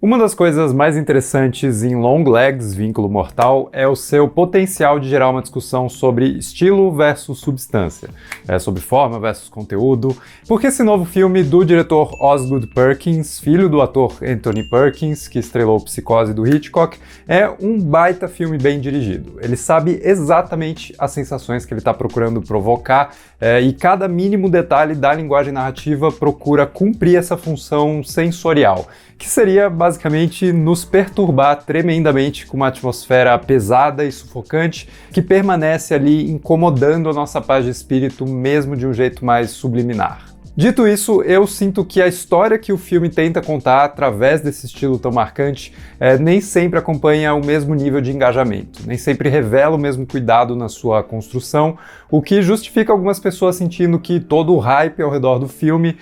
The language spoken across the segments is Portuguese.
Uma das coisas mais interessantes em Longlegs, Vínculo Mortal, é o seu potencial de gerar uma discussão sobre estilo versus substância, sobre forma versus conteúdo, porque esse novo filme do diretor Osgood Perkins, filho do ator Anthony Perkins, que estrelou Psicose do Hitchcock, é um baita filme bem dirigido. Ele sabe exatamente as sensações que ele está procurando provocar e cada mínimo detalhe da linguagem narrativa procura cumprir essa função sensorial, que seria basicamente nos perturbar tremendamente com uma atmosfera pesada e sufocante que permanece ali incomodando a nossa paz de espírito mesmo de um jeito mais subliminar. Dito isso, eu sinto que a história que o filme tenta contar através desse estilo tão marcante nem sempre acompanha o mesmo nível de engajamento, nem sempre revela o mesmo cuidado na sua construção, o que justifica algumas pessoas sentindo que todo o hype ao redor do filme,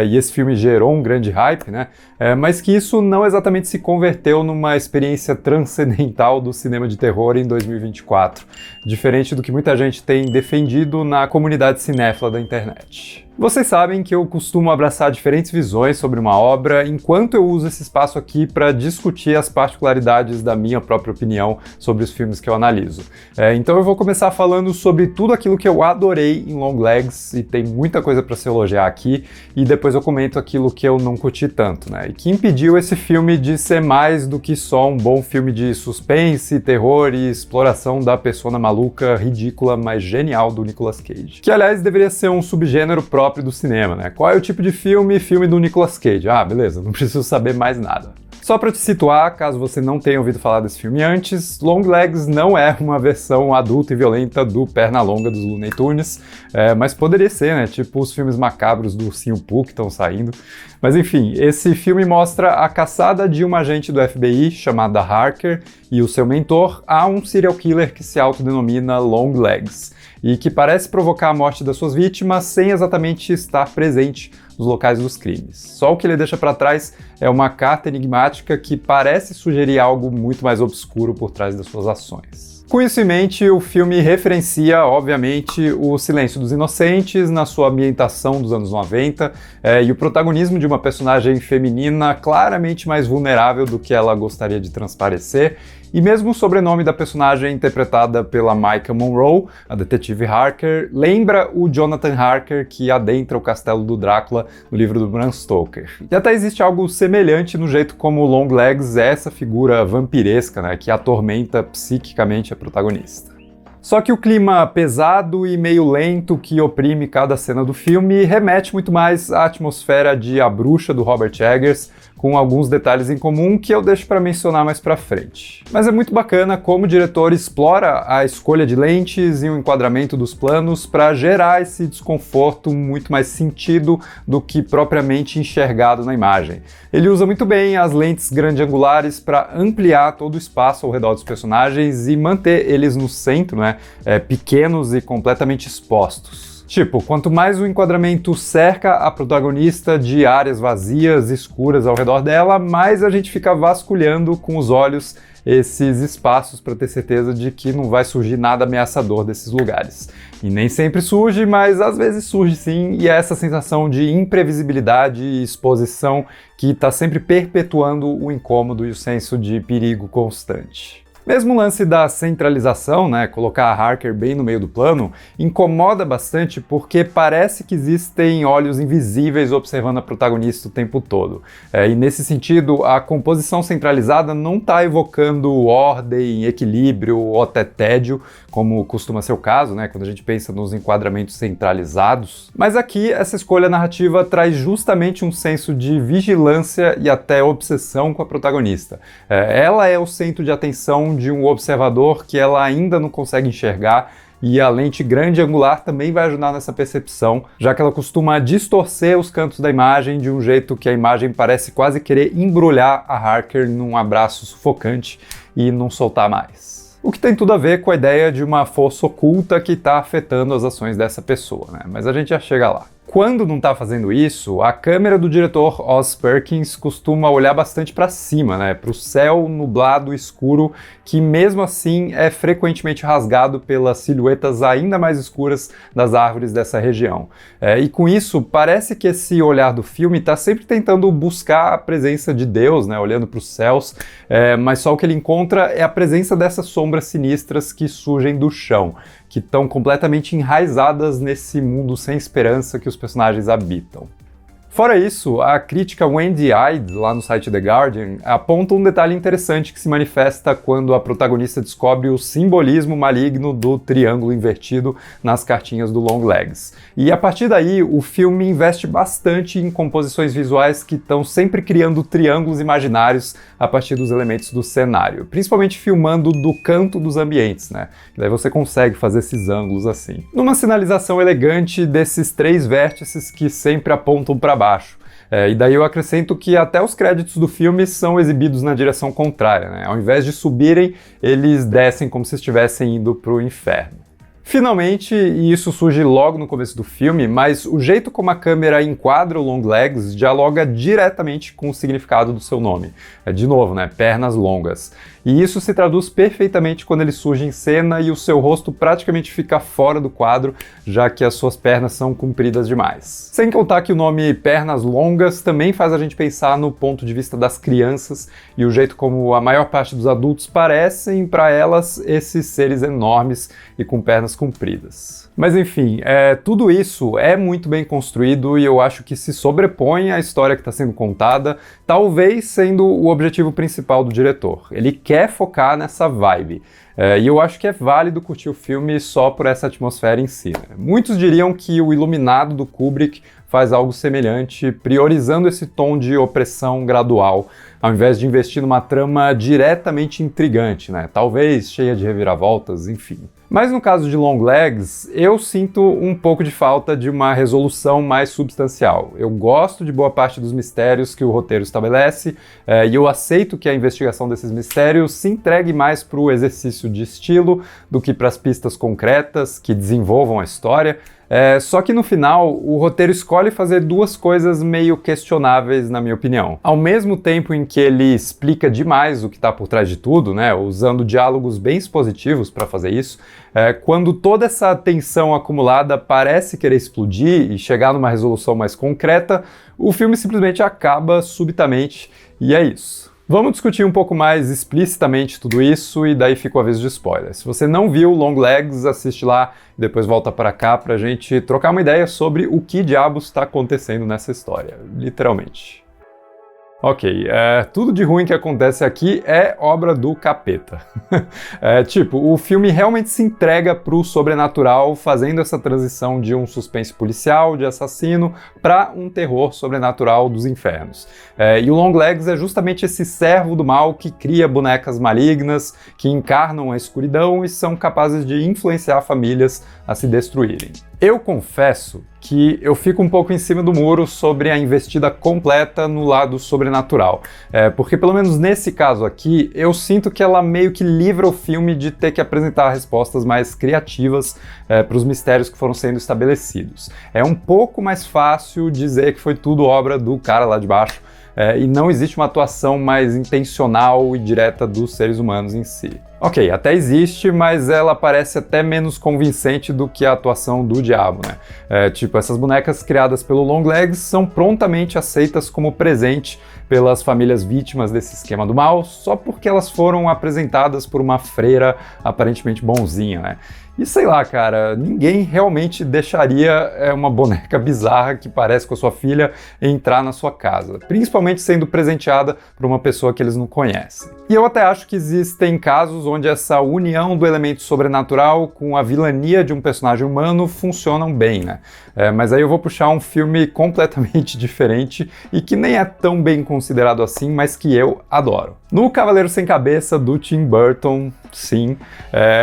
e esse filme gerou um grande hype, né? Mas que isso não exatamente se converteu numa experiência transcendental do cinema de terror em 2024, diferente do que muita gente tem defendido na comunidade cinéfila da internet. Vocês sabem que eu costumo abraçar diferentes visões sobre uma obra enquanto eu uso esse espaço aqui para discutir as particularidades da minha própria opinião sobre os filmes que eu analiso. Então eu vou começar falando sobre tudo aquilo que eu adorei em Longlegs, e tem muita coisa para se elogiar aqui, e depois eu comento aquilo que eu não curti tanto, né? E que impediu esse filme de ser mais do que só um bom filme de suspense, terror e exploração da persona maluca, ridícula, mas genial do Nicolas Cage. Que, aliás, deveria ser um subgênero próprio do cinema, né? Qual é o tipo de filme? Filme do Nicolas Cage. Ah, beleza, não preciso saber mais nada. Só para te situar, caso você não tenha ouvido falar desse filme antes, Longlegs não é uma versão adulta e violenta do Pernalonga dos Looney Tunes, mas poderia ser, né? Tipo os filmes macabros do Ursinho Pooh que estão saindo. Mas enfim, esse filme mostra a caçada de uma agente do FBI chamada Harker e o seu mentor a um serial killer que se autodenomina Longlegs e que parece provocar a morte das suas vítimas sem exatamente estar presente nos locais dos crimes. Só o que ele deixa para trás é uma carta enigmática que parece sugerir algo muito mais obscuro por trás das suas ações. Com isso em mente, o filme referencia, obviamente, o Silêncio dos Inocentes na sua ambientação dos anos 90 e o protagonismo de uma personagem feminina claramente mais vulnerável do que ela gostaria de transparecer, e mesmo o sobrenome da personagem interpretada pela Maika Monroe, a detetive Harker, lembra o Jonathan Harker que adentra o castelo do Drácula no livro do Bram Stoker. E até existe algo semelhante no jeito como Longlegs é essa figura vampiresca, né, que atormenta psiquicamente a protagonista. Só que o clima pesado e meio lento que oprime cada cena do filme remete muito mais à atmosfera de A Bruxa, do Robert Eggers, com alguns detalhes em comum que eu deixo para mencionar mais pra frente. Mas é muito bacana como o diretor explora a escolha de lentes e o enquadramento dos planos para gerar esse desconforto muito mais sentido do que propriamente enxergado na imagem. Ele usa muito bem as lentes grande-angulares para ampliar todo o espaço ao redor dos personagens e manter eles no centro, né, pequenos e completamente expostos. Tipo, quanto mais o enquadramento cerca a protagonista de áreas vazias, escuras ao redor dela, mais a gente fica vasculhando com os olhos esses espaços para ter certeza de que não vai surgir nada ameaçador desses lugares. E nem sempre surge, mas às vezes surge sim, e é essa sensação de imprevisibilidade e exposição que está sempre perpetuando o incômodo e o senso de perigo constante. Mesmo o lance da centralização, né, colocar a Harker bem no meio do plano, incomoda bastante porque parece que existem olhos invisíveis observando a protagonista o tempo todo. E nesse sentido, a composição centralizada não está evocando ordem, equilíbrio ou até tédio, como costuma ser o caso, né, quando a gente pensa nos enquadramentos centralizados. Mas aqui, essa escolha narrativa traz justamente um senso de vigilância e até obsessão com a protagonista. Ela é o centro de atenção de um observador que ela ainda não consegue enxergar, e a lente grande angular também vai ajudar nessa percepção, já que ela costuma distorcer os cantos da imagem de um jeito que a imagem parece quase querer embrulhar a Harker num abraço sufocante e não soltar mais. O que tem tudo a ver com a ideia de uma força oculta que está afetando as ações dessa pessoa, né? Mas a gente já chega lá. quando não tá fazendo isso, a câmera do diretor Oz Perkins costuma olhar bastante para cima, né, para o céu nublado escuro, que mesmo assim é frequentemente rasgado pelas silhuetas ainda mais escuras das árvores dessa região. E com isso, parece que esse olhar do filme está sempre tentando buscar a presença de Deus, né, olhando para os céus, mas só o que ele encontra é a presença dessas sombras sinistras que surgem do chão, que estão completamente enraizadas nesse mundo sem esperança que os personagens habitam. Fora isso, a crítica Wendy Ide, lá no site The Guardian, aponta um detalhe interessante que se manifesta quando a protagonista descobre o simbolismo maligno do triângulo invertido nas cartinhas do Longlegs. E a partir daí, o filme investe bastante em composições visuais que estão sempre criando triângulos imaginários a partir dos elementos do cenário, principalmente filmando do canto dos ambientes, né? Daí você consegue fazer esses ângulos assim. Numa sinalização elegante desses três vértices que sempre apontam para baixo. E daí eu acrescento que até os créditos do filme são exibidos na direção contrária, né? Ao invés de subirem, eles descem como se estivessem indo para o inferno. Finalmente, e isso surge logo no começo do filme, mas o jeito como a câmera enquadra o Longlegs dialoga diretamente com o significado do seu nome. De novo, né? Pernas longas. E isso se traduz perfeitamente quando ele surge em cena e o seu rosto praticamente fica fora do quadro, já que as suas pernas são compridas demais. Sem contar que o nome Pernas Longas também faz a gente pensar no ponto de vista das crianças e o jeito como a maior parte dos adultos parecem, para elas, esses seres enormes e com pernas compridas. Mas enfim, tudo isso é muito bem construído e eu acho que se sobrepõe à história que está sendo contada, talvez sendo o objetivo principal do diretor. Ele quer focar nessa vibe. E eu acho que é válido curtir o filme só por essa atmosfera em si, né? Muitos diriam que o Iluminado do Kubrick faz algo semelhante, priorizando esse tom de opressão gradual, ao invés de investir numa trama diretamente intrigante, né? Talvez cheia de reviravoltas, enfim. Mas no caso de Longlegs, eu sinto um pouco de falta de uma resolução mais substancial. Eu gosto de boa parte dos mistérios que o roteiro estabelece, e eu aceito que a investigação desses mistérios se entregue mais para o exercício de estilo do que para as pistas concretas que desenvolvam a história. Só que no final, o roteiro escolhe fazer duas coisas meio questionáveis, na minha opinião. Ao mesmo tempo em que ele explica demais o que está por trás de tudo, né, usando diálogos bem expositivos para fazer isso, quando toda essa tensão acumulada parece querer explodir e chegar numa resolução mais concreta, o filme simplesmente acaba subitamente, e é isso. Vamos discutir um pouco mais explicitamente tudo isso e daí fica o aviso de spoiler. Se você não viu Longlegs, assiste lá e depois volta para cá pra gente trocar uma ideia sobre o que diabos está acontecendo nessa história, literalmente. Ok, tudo de ruim que acontece aqui é obra do capeta. O filme realmente se entrega pro sobrenatural, fazendo essa transição de um suspense policial, de assassino, para um terror sobrenatural dos infernos. E o Longlegs é justamente esse servo do mal que cria bonecas malignas, que encarnam a escuridão e são capazes de influenciar famílias a se destruírem. Eu confesso que eu fico um pouco em cima do muro sobre a investida completa no lado sobrenatural. Porque pelo menos nesse caso aqui, eu sinto que ela meio que livra o filme de ter que apresentar respostas mais criativas para os mistérios que foram sendo estabelecidos. É um pouco mais fácil dizer que foi tudo obra do cara lá de baixo, e não existe uma atuação mais intencional e direta dos seres humanos em si. Ok, até existe, mas ela parece até menos convincente do que a atuação do diabo, né? Essas bonecas criadas pelo Longlegs são prontamente aceitas como presente pelas famílias vítimas desse esquema do mal, só porque elas foram apresentadas por uma freira aparentemente bonzinha, né? E sei lá, cara, ninguém realmente deixaria uma boneca bizarra que parece com a sua filha entrar na sua casa, principalmente sendo presenteada por uma pessoa que eles não conhecem. E eu até acho que existem casos onde essa união do elemento sobrenatural com a vilania de um personagem humano funcionam bem, né? Mas aí eu vou puxar um filme completamente diferente e que nem é tão bem considerado assim, mas que eu adoro. No Cavaleiro Sem Cabeça, do Tim Burton, sim.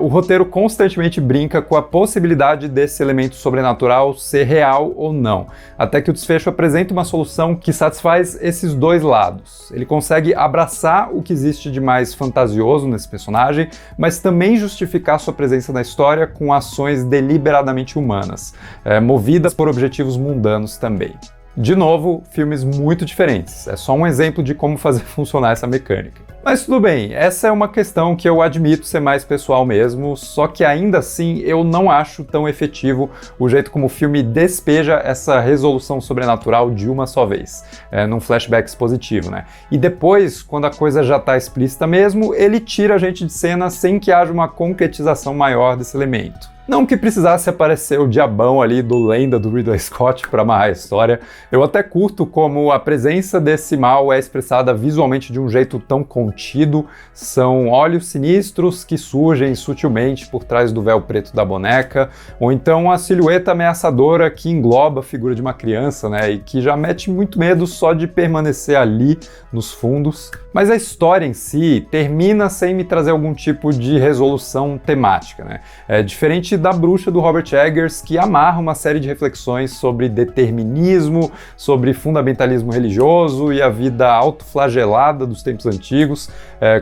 O roteiro constantemente brinca com a possibilidade desse elemento sobrenatural ser real ou não, até que o desfecho apresenta uma solução que satisfaz esses dois lados. Ele consegue abraçar o que existe de mais fantasioso nesse personagem, mas também justificar sua presença na história com ações deliberadamente humanas, movidas por objetivos mundanos também. De novo, filmes muito diferentes. É só um exemplo de como fazer funcionar essa mecânica. Mas tudo bem, essa é uma questão que eu admito ser mais pessoal mesmo, só que ainda assim eu não acho tão efetivo o jeito como o filme despeja essa resolução sobrenatural de uma só vez, num flashback expositivo, né? E depois, quando a coisa já tá explícita mesmo, ele tira a gente de cena sem que haja uma concretização maior desse elemento. Não que precisasse aparecer o diabão ali do Lenda do Ridley Scott para amarrar a história, eu até curto como a presença desse mal é expressada visualmente de um jeito tão contido, são olhos sinistros que surgem sutilmente por trás do véu preto da boneca, ou então a silhueta ameaçadora que engloba a figura de uma criança, né, e que já mete muito medo só de permanecer ali nos fundos. Mas a história em si termina sem me trazer algum tipo de resolução temática, né? É diferente da Bruxa do Robert Eggers, que amarra uma série de reflexões sobre determinismo, sobre fundamentalismo religioso e a vida autoflagelada dos tempos antigos,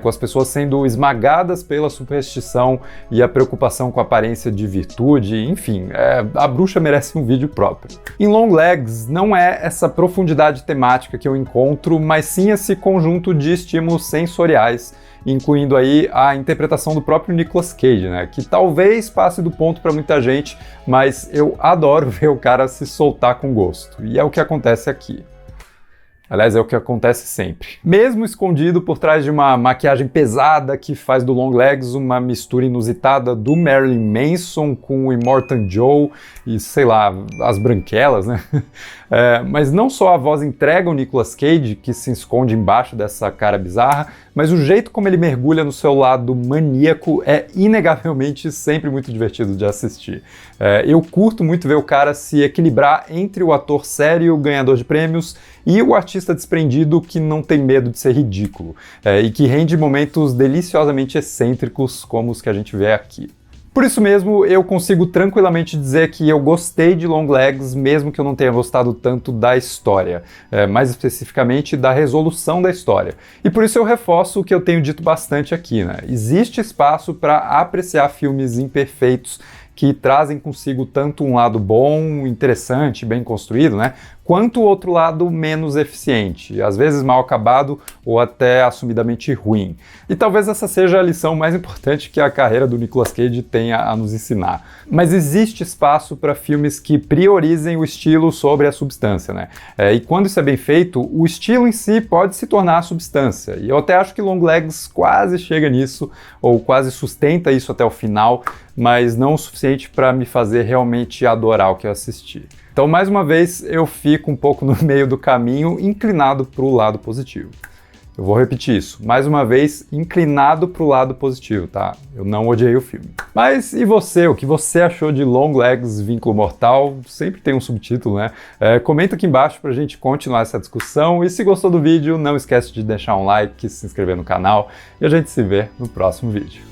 com as pessoas sendo esmagadas pela superstição e a preocupação com a aparência de virtude, enfim, a bruxa merece um vídeo próprio. Em Longlegs não é essa profundidade temática que eu encontro, mas sim esse conjunto de estímulos sensoriais, incluindo aí a interpretação do próprio Nicolas Cage, né, que talvez passe do ponto para muita gente, mas eu adoro ver o cara se soltar com gosto, e é o que acontece aqui. Aliás, é o que acontece sempre. Mesmo escondido por trás de uma maquiagem pesada que faz do Longlegs uma mistura inusitada do Marilyn Manson com o Immortan Joe e, sei lá, as branquelas, né? Mas não só a voz entrega o Nicolas Cage, que se esconde embaixo dessa cara bizarra, mas o jeito como ele mergulha no seu lado maníaco é inegavelmente sempre muito divertido de assistir. Eu curto muito ver o cara se equilibrar entre o ator sério, ganhador de prêmios, e o artista desprendido que não tem medo de ser ridículo, e que rende momentos deliciosamente excêntricos como os que a gente vê aqui. Por isso mesmo, eu consigo tranquilamente dizer que eu gostei de Longlegs, mesmo que eu não tenha gostado tanto da história, mais especificamente da resolução da história. E por isso eu reforço o que eu tenho dito bastante aqui, né? Existe espaço para apreciar filmes imperfeitos que trazem consigo tanto um lado bom, interessante, bem construído, né, quanto o outro lado menos eficiente, às vezes mal acabado ou até assumidamente ruim. E talvez essa seja a lição mais importante que a carreira do Nicolas Cage tenha a nos ensinar. Mas existe espaço para filmes que priorizem o estilo sobre a substância, né? E quando isso é bem feito, o estilo em si pode se tornar a substância. E eu até acho que Longlegs quase chega nisso, ou quase sustenta isso até o final, mas não o suficiente para me fazer realmente adorar o que eu assisti. Então, mais uma vez, eu fico um pouco no meio do caminho, inclinado para o lado positivo. Eu vou repetir isso, mais uma vez, inclinado para o lado positivo, tá? Eu não odiei o filme. Mas e você? O que você achou de Longlegs, Vínculo Mortal? Sempre tem um subtítulo, né? Comenta aqui embaixo pra gente continuar essa discussão. E se gostou do vídeo, não esquece de deixar um like, se inscrever no canal. E a gente se vê no próximo vídeo.